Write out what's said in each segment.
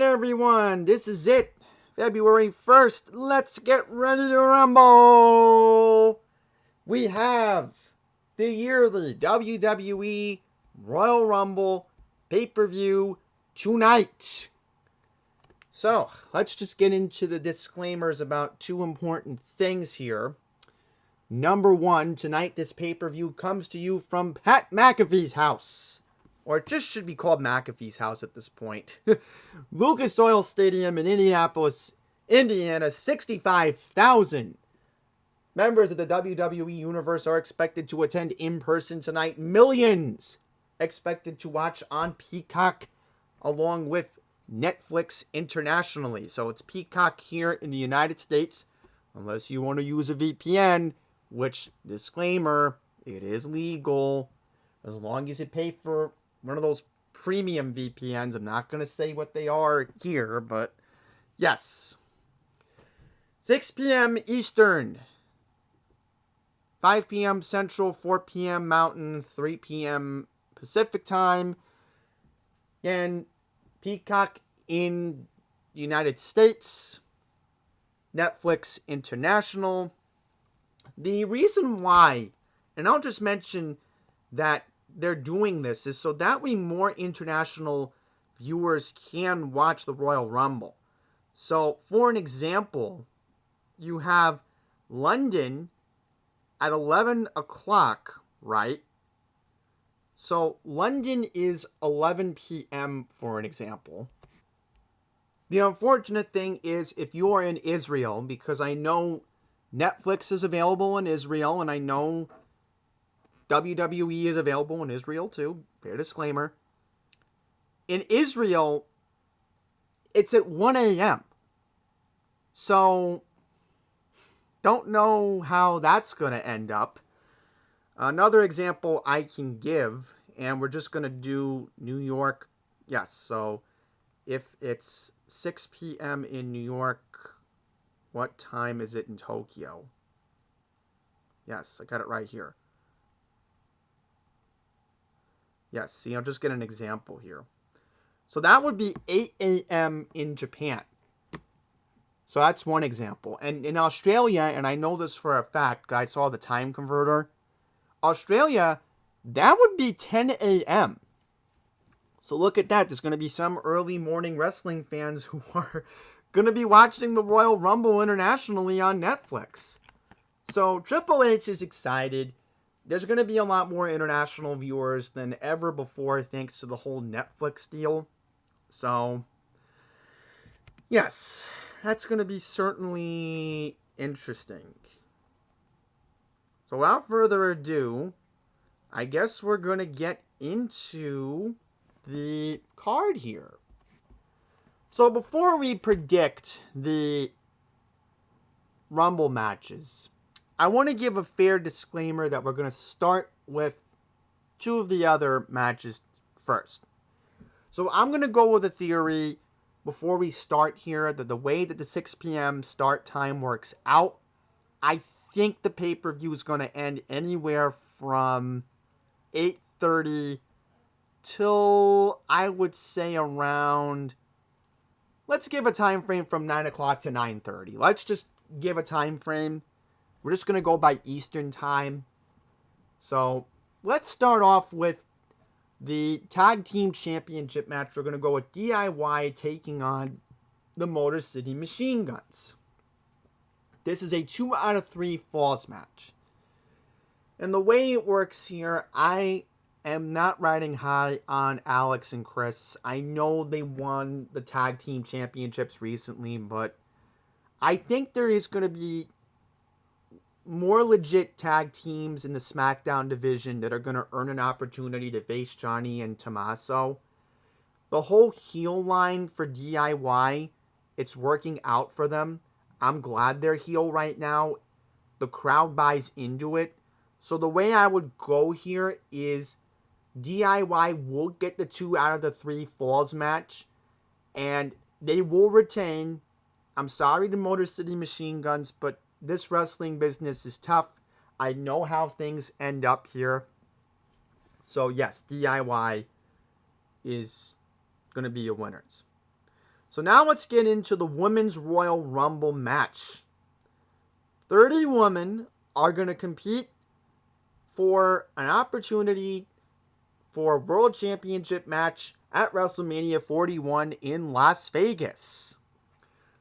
on, everyone? This is it. February 1st. Let's get ready to rumble. We have the yearly WWE Royal Rumble pay-per-view tonight. So, let's just get into the disclaimers about two important things here. Number one, tonight this pay-per-view comes to you from Pat McAfee's house. Or it just should be called McAfee's house at this point. Lucas Oil Stadium in Indianapolis, Indiana, 65,000 members of the WWE Universe are expected to attend in person tonight. Millions expected to watch on Peacock along with Netflix internationally. So it's Peacock here in the United States, unless you want to use a VPN, which, disclaimer, it is legal as long as you pay for one of those premium VPNs. I'm not going to say what they are here, but yes. 6 p.m. Eastern, 5 p.m. Central, 4 p.m. Mountain, 3 p.m. Pacific Time, and Peacock in the United States, Netflix International. The reason why, and I'll just mention that they're doing this, is so that way more international viewers can watch the Royal Rumble. So, for an example, you have London at 11 o'clock, right? So, London is 11 p.m. for an example. The unfortunate thing is if you are in Israel, because I know Netflix is available in Israel, and I know WWE is available in Israel too. Fair disclaimer. In Israel, it's at 1 a.m. So, don't know how that's going to end up. Another example I can give, and we're just going to do New York. Yes, so if it's 6 p.m. in New York, what time is it in Tokyo? Yes, I got it right here. Yes, see, I'll just get an example here. So that would be 8 a.m. in Japan. So that's one example. And in Australia, and I know this for a fact, I saw the time converter. Australia, that would be 10 a.m. So look at that. There's going to be some early morning wrestling fans who are going to be watching the Royal Rumble internationally on Netflix. So Triple H is excited. There's going to be a lot more international viewers than ever before thanks to the whole Netflix deal. So, yes, that's going to be certainly interesting. So without further ado, I guess we're going to get into the card here. So before we predict the Rumble matches, I want to give a fair disclaimer that we're going to start with two of the other matches first. So I'm going to go with a theory before we start here that the way that the 6 p.m. start time works out, I think the pay-per-view is going to end anywhere from 8:30 till, I would say, around, let's give a time frame from 9 o'clock to 9:30. Let's just give a time frame. We're just going to go by Eastern time. So, let's start off with the Tag Team Championship match. We're going to go with DIY taking on the Motor City Machine Guns. This is a 2 out of 3 falls match. And the way it works here, I am not riding high on Alex and Chris. I know they won the Tag Team Championships recently, but I think there is going to be more legit tag teams in the SmackDown division that are going to earn an opportunity to face Johnny and Tommaso. The whole heel line for DIY, it's working out for them. I'm glad they're heel right now. The crowd buys into it. So the way I would go here is DIY will get the 2 out of the 3 falls match, and they will retain. I'm sorry to Motor City Machine Guns, but this wrestling business is tough. I know how things end up here. So yes, DIY is going to be your winners. So now let's get into the Women's Royal Rumble match. 30 women are going to compete for an opportunity for a World Championship match at WrestleMania 41 in Las Vegas.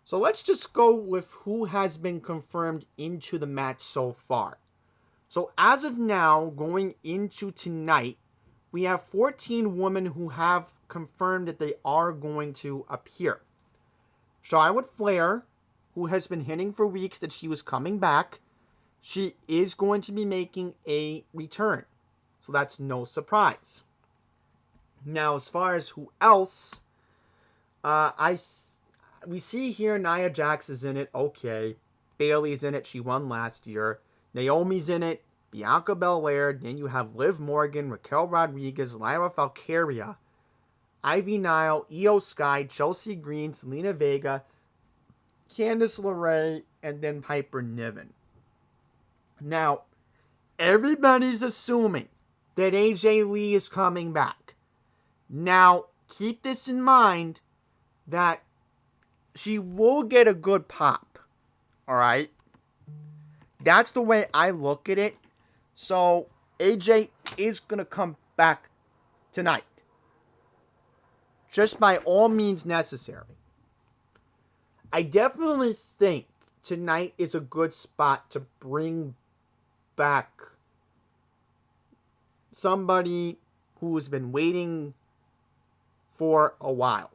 So let's just go with who has been confirmed into the match so far. So as of now, going into tonight, we have 14 women who have confirmed that they are going to appear. Charlotte Flair, who has been hinting for weeks that she was coming back, she is going to be making a return. So that's no surprise. Now, as far as who else, we see here Nia Jax is in it. Okay. Bayley's in it. She won last year. Naomi's in it. Bianca Belair. Then you have Liv Morgan, Raquel Rodriguez, Lyra Valkyria, Ivy Nile, Io Sky, Chelsea Green, Selena Vega, Candice LeRae, and then Piper Niven. Now, everybody's assuming that AJ Lee is coming back. Now, keep this in mind that she will get a good pop. Alright? That's the way I look at it. So, AJ is going to come back tonight. Just by all means necessary. I definitely think tonight is a good spot to bring back somebody who has been waiting for a while.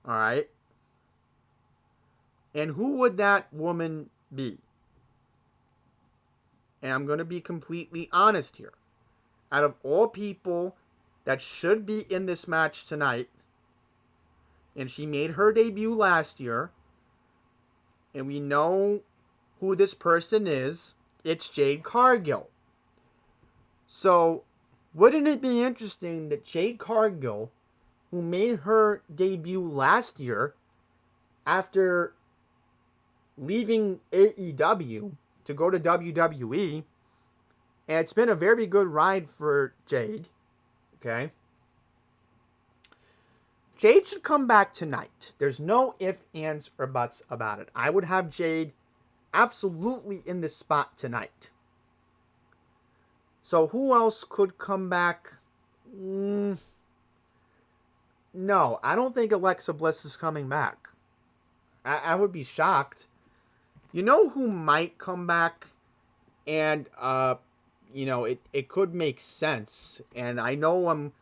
Alright? And who would that woman be? And I'm going to be completely honest here. Out of all people that should be in this match tonight, and she made her debut last year, and we know who this person is, it's Jade Cargill. So, wouldn't it be interesting that Jade Cargill, who made her debut last year after leaving AEW to go to WWE, and it's been a very good ride for Jade, okay? Jade should come back tonight. There's no ifs, ands, or buts about it. I would have Jade absolutely in this spot tonight. So who else could come back? No, I don't think Alexa Bliss is coming back. I would be shocked. You know who might come back? And, it could make sense. And I know I'm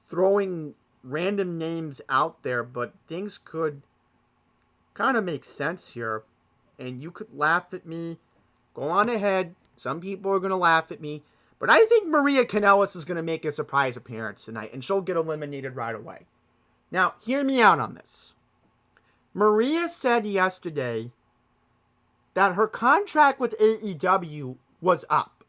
throwing random names out there, but things could kind of make sense here. And you could laugh at me. Go on ahead. Some people are going to laugh at me. But I think Maria Kanellis is going to make a surprise appearance tonight, and she'll get eliminated right away. Now, hear me out on this. Maria said yesterday that her contract with AEW was up.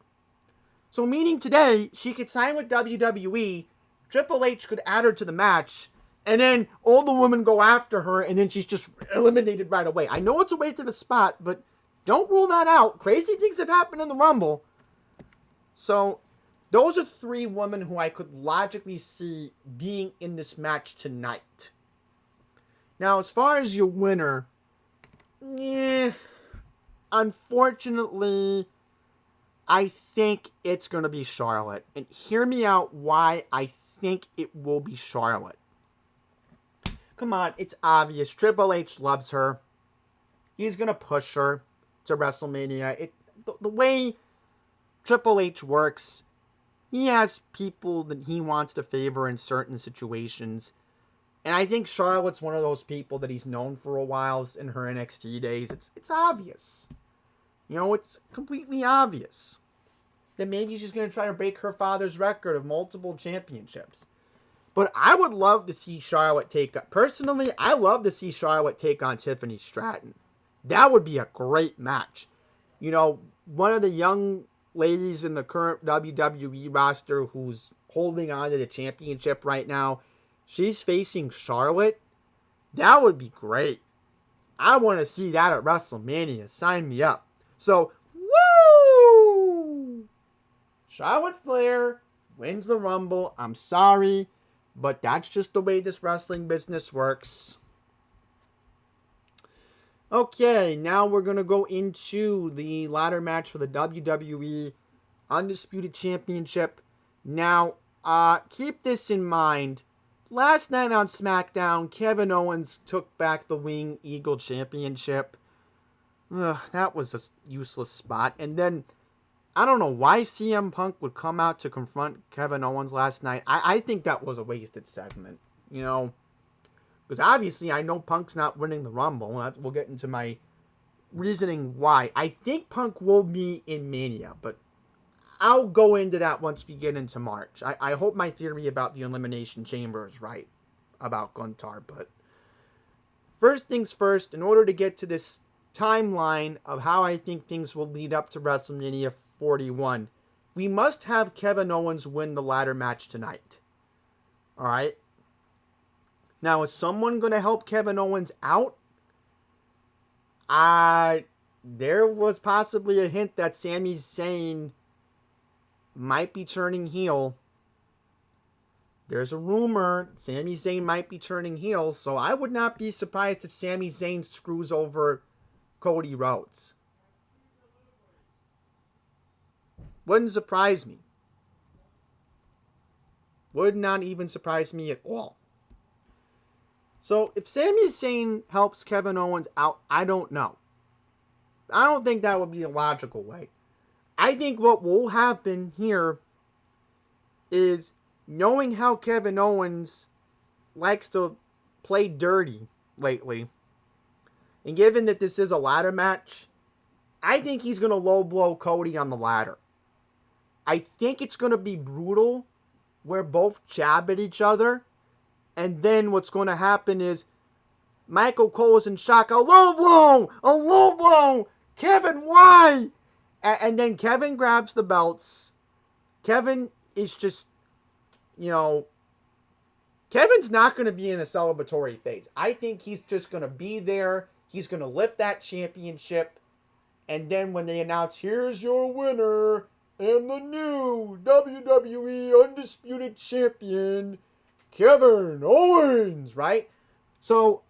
So meaning today, she could sign with WWE, Triple H could add her to the match, and then all the women go after her, and then she's just eliminated right away. I know it's a waste of a spot, but don't rule that out. Crazy things have happened in the Rumble. So, those are 3 women who I could logically see being in this match tonight. Now, as far as your winner, unfortunately, I think it's going to be Charlotte. And hear me out why I think it will be Charlotte. Come on, it's obvious. Triple H loves her. He's going to push her to WrestleMania. The way Triple H works, he has people that he wants to favor in certain situations. And I think Charlotte's one of those people that he's known for a while in her NXT days. It's obvious. It's completely obvious that maybe she's going to try to break her father's record of multiple championships. But I would love to see Charlotte personally, I love to see Charlotte take on Tiffany Stratton. That would be a great match. One of the young ladies in the current WWE roster who's holding on to the championship right now, she's facing Charlotte. That would be great. I want to see that at WrestleMania. Sign me up. So, woo! Charlotte Flair wins the Rumble. I'm sorry. But that's just the way this wrestling business works. Okay, now we're going to go into the ladder match for the WWE Undisputed Championship. Now, keep this in mind. Last night on SmackDown, Kevin Owens took back the Winged Eagle Championship. Ugh, that was a useless spot. And then, I don't know why CM Punk would come out to confront Kevin Owens last night. I think that was a wasted segment, you know. Because obviously, I know Punk's not winning the Rumble. We'll get into my reasoning why. I think Punk will be in Mania, but I'll go into that once we get into March. I hope my theory about the Elimination Chamber is right about Gunther. But first things first, in order to get to this timeline of how I think things will lead up to WrestleMania 41, we must have Kevin Owens win the ladder match tonight. Alright? Now, is someone going to help Kevin Owens out? There was possibly a hint that Sami Zayn might be turning heel. There's a rumor Sami Zayn might be turning heel, so I would not be surprised if Sami Zayn screws over Cody Rhodes. Wouldn't surprise me. Would not even surprise me at all. So, if Sami Zayn helps Kevin Owens out, I don't know. I don't think that would be a logical way. I think what will happen here is, knowing how Kevin Owens likes to play dirty lately, and given that this is a ladder match, I think he's going to low blow Cody on the ladder. I think it's going to be brutal, where both jab at each other. And then what's going to happen is Michael Cole is in shock. A low blow! A low blow! Kevin, why? And then Kevin grabs the belts. Kevin is just, Kevin's not going to be in a celebratory phase. I think he's just going to be there. He's going to lift that championship. And then when they announce, here's your winner and the new WWE Undisputed Champion, Kevin Owens, right? So,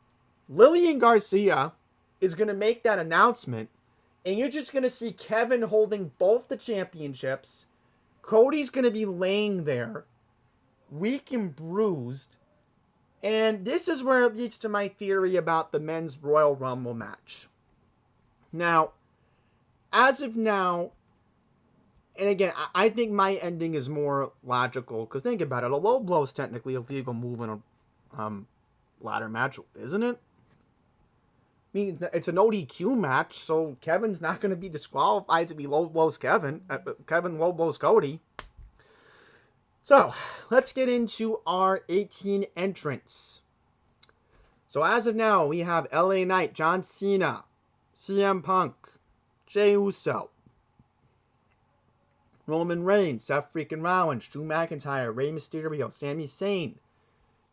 Lillian Garcia is going to make that announcement, and you're just going to see Kevin holding both the championships. Cody's going to be laying there, weak and bruised, and this is where it leads to my theory about the men's Royal Rumble match. Now, as of now, and again, I think my ending is more logical, because think about it, a low blow is technically a legal move in a ladder match, isn't it? I mean, it's an ODQ match, so Kevin's not going to be disqualified to be low blows Kevin. Kevin low blows Cody. So, let's get into our 18 entrants. So, as of now, we have LA Knight, John Cena, CM Punk, Jey Uso, Roman Reigns, Seth freaking Rollins, Drew McIntyre, Rey Mysterio, Sami Zayn,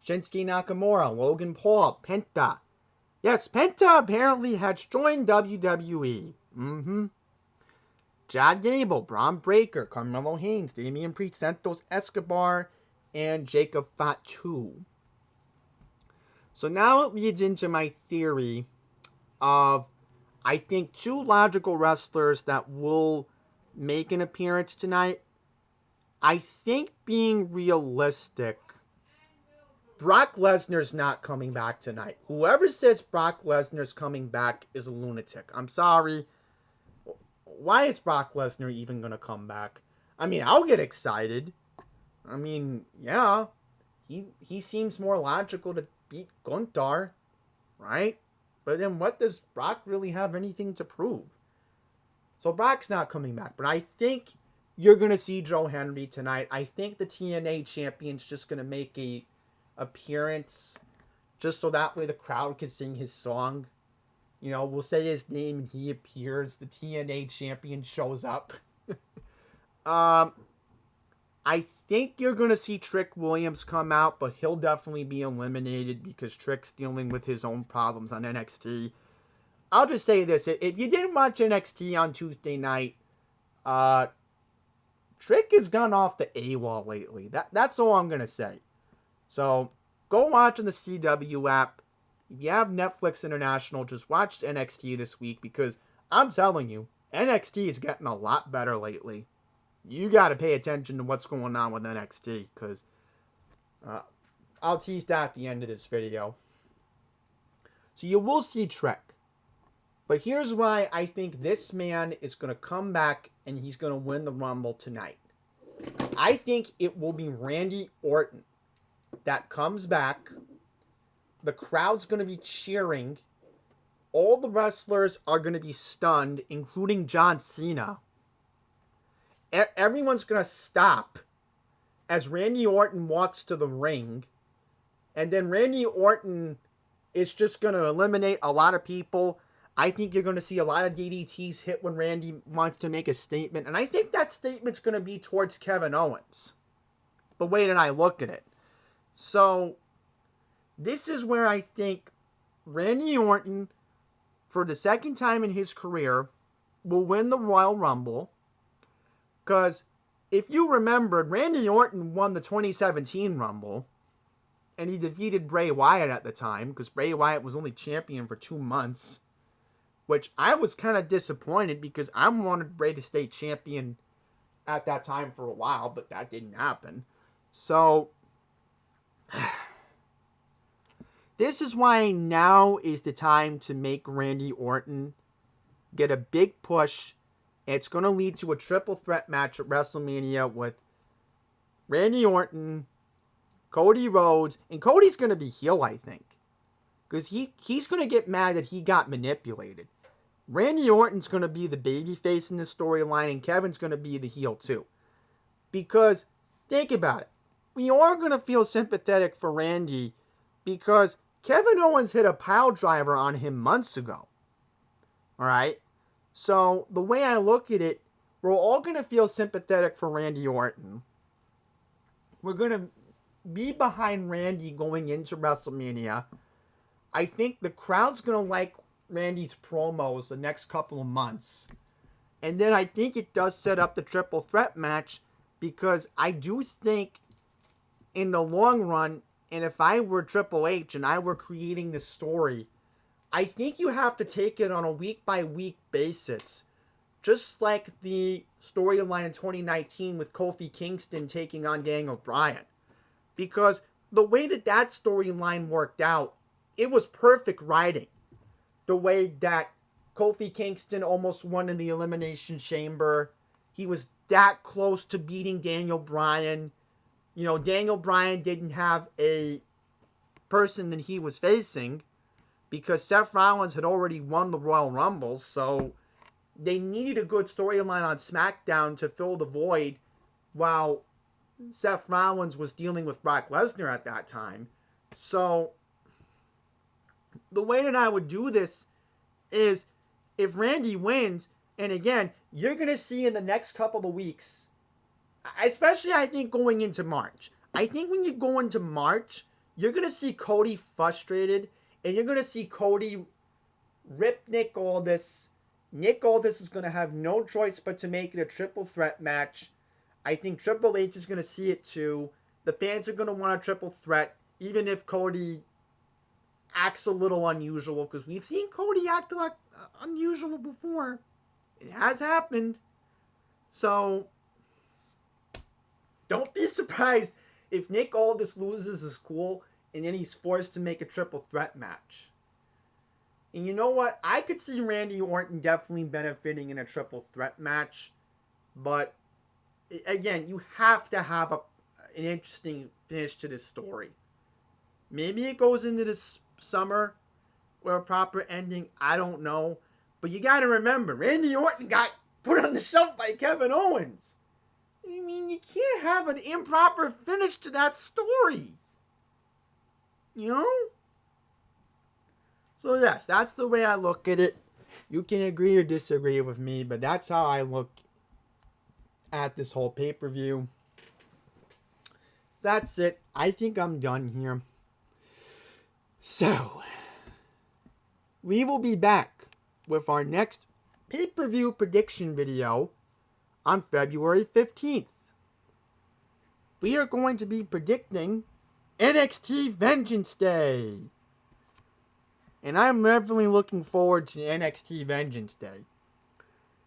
Shinsuke Nakamura, Logan Paul, Penta. Yes, Penta apparently has joined WWE. Chad Gable, Braun Breaker, Carmelo Hayes, Damian Priest, Santos Escobar, and Jacob Fatu. So now it leads into my theory of, I think, two logical wrestlers that will make an appearance tonight. I think, being realistic, Brock Lesnar's not coming back tonight. Whoever says Brock Lesnar's coming back is a lunatic. I'm sorry. Why is Brock Lesnar even going to come back? I mean, I'll get excited. I mean, yeah. He seems more logical to beat Gunther, right? But then what does Brock really have anything to prove? So Brock's not coming back. But I think you're going to see Joe Henry tonight. I think the TNA champion's just going to make a appearance just so that way the crowd can sing his song. You know, we'll say his name and he appears. The TNA champion shows up. I think you're going to see Trick Williams come out, but he'll definitely be eliminated because Trick's dealing with his own problems on NXT. I'll just say this. If you didn't watch NXT on Tuesday night, Trick has gone off the AWOL lately. That's all I'm going to say. So go watch on the CW app. If you have Netflix International, just watch NXT this week because I'm telling you, NXT is getting a lot better lately. You got to pay attention to what's going on with NXT because I'll tease that at the end of this video. So you will see Trek. But here's why I think this man is going to come back and he's going to win the Rumble tonight. I think it will be Randy Orton that comes back. The crowd's going to be cheering. All the wrestlers are going to be stunned, including John Cena. Everyone's going to stop as Randy Orton walks to the ring. And then Randy Orton is just going to eliminate a lot of people. I think you're going to see a lot of DDTs hit when Randy wants to make a statement. And I think that statement's going to be towards Kevin Owens. The way that I look at it. So, this is where I think Randy Orton, for the second time in his career, will win the Royal Rumble. Because, if you remembered, Randy Orton won the 2017 Rumble. And he defeated Bray Wyatt at the time. Because Bray Wyatt was only champion for 2 months. Which I was kind of disappointed because I wanted Bray to stay champion at that time for a while. But that didn't happen. So, this is why now is the time to make Randy Orton get a big push. It's going to lead to a triple threat match at WrestleMania with Randy Orton, Cody Rhodes, and Cody's going to be heel, I think. Because he's going to get mad that he got manipulated. Randy Orton's going to be the babyface in this storyline, and Kevin's going to be the heel too. Because, think about it. We are going to feel sympathetic for Randy because Kevin Owens hit a pile driver on him months ago. Alright? So, the way I look at it, we're all going to feel sympathetic for Randy Orton. We're going to be behind Randy going into WrestleMania. I think the crowd's going to like Randy's promos the next couple of months. And then I think it does set up the triple threat match because I do think in the long run, and if I were Triple H and I were creating this story, I think you have to take it on a week-by-week basis. Just like the storyline in 2019 with Kofi Kingston taking on Daniel Bryan. Because the way that storyline worked out, it was perfect writing. The way that Kofi Kingston almost won in the Elimination Chamber. He was that close to beating Daniel Bryan. You know, Daniel Bryan didn't have a person that he was facing because Seth Rollins had already won the Royal Rumble, so they needed a good storyline on SmackDown to fill the void while Seth Rollins was dealing with Brock Lesnar at that time. So, the way that I would do this is if Randy wins, and again, you're going to see in the next couple of weeks, especially I think going into March. I think when you go into March, you're going to see Cody frustrated, and you're going to see Cody rip Nick Aldis. Nick Aldis is going to have no choice but to make it a triple threat match. I think Triple H is going to see it too. The fans are going to want a triple threat, even if Cody acts a little unusual, because we've seen Cody act like unusual before. It has happened. So, don't be surprised if Nick Aldis loses his cool and then he's forced to make a triple threat match. And you know what? I could see Randy Orton definitely benefiting in a triple threat match. But, again, you have to have an interesting finish to this story. Maybe it goes into this summer or a proper ending. I don't know. But you got to remember, Randy Orton got put on the shelf by Kevin Owens. I mean, you can't have an improper finish to that story. You know? So yes, that's the way I look at it. You can agree or disagree with me, but that's how I look at this whole pay-per-view. That's it. I think I'm done here. So, we will be back with our next pay-per-view prediction video on February 15th. We are going to be predicting NXT Vengeance Day. And I'm definitely looking forward to NXT Vengeance Day.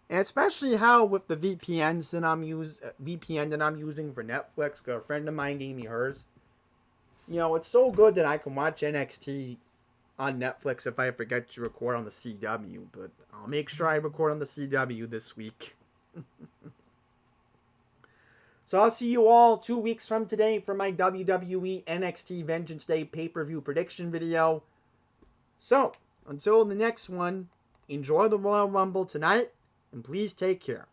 And especially how with the VPN that I'm using for Netflix, because a friend of mine gave me hers. You know, it's so good that I can watch NXT on Netflix if I forget to record on the CW. But I'll make sure I record on the CW this week. So I'll see you all 2 weeks from today for my WWE NXT Vengeance Day pay-per-view prediction video. So, until the next one, enjoy the Royal Rumble tonight, and please take care.